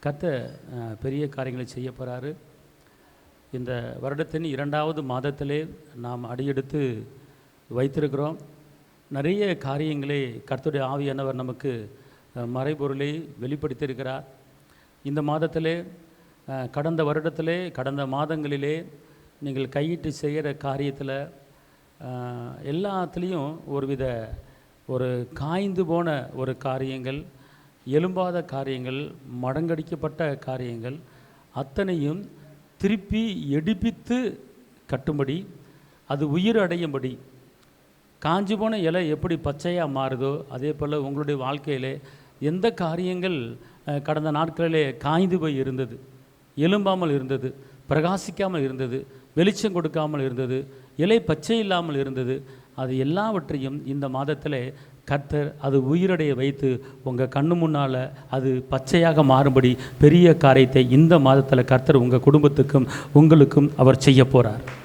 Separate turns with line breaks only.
கர்த்தர் பெரிய காரியங்களை செய்ய போகிறாரு. இந்த வருடத்தின் 2வது மாதத்திலே நாம் அடியெடுத்து வைத்திருக்கிறோம். நிறைய காரியங்களை கர்த்தருடைய ஆவியானவர் நமக்கு மறைபொருளை வெளிப்படுத்தியிருக்கிறார். இந்த மாதத்திலே கடந்த வருடத்திலே கடந்த மாதங்களிலே நீங்கள் கையிட்டு செய்கிற காரியத்தில் எல்லாத்துலேயும் ஒரு காய்ந்து போன ஒரு காரியங்கள், எலும்பாத காரியங்கள், மடங்கடிக்கப்பட்ட காரியங்கள் அத்தனையும் திருப்பி எடுப்பித்து கட்டும்படி, அது உயிர் அடையும்படி, காஞ்சி போன இலை எப்படி பச்சையாக மாறுதோ அதே போல் உங்களுடைய வாழ்க்கையிலே எந்த காரியங்கள் கடந்த நாட்களிலே காய்ந்து போய் இருந்தது, எலும்பாமல் இருந்தது, பிரகாசிக்காமல் இருந்தது, வெளிச்சம் கொடுக்காமல் இருந்தது, இலை பச்சை இல்லாமல் இருந்தது, அது எல்லாவற்றையும் இந்த மாதத்தில் கர்த்தர் அது உயிரடைய வைத்து உங்கள் கண்ணு முன்னால் அது பச்சையாக மாறும்படி பெரிய காரியத்தை இந்த மாதத்தில் கர்த்தர் உங்கள் குடும்பத்துக்கும் உங்களுக்கும் அவர் செய்ய போகிறார்.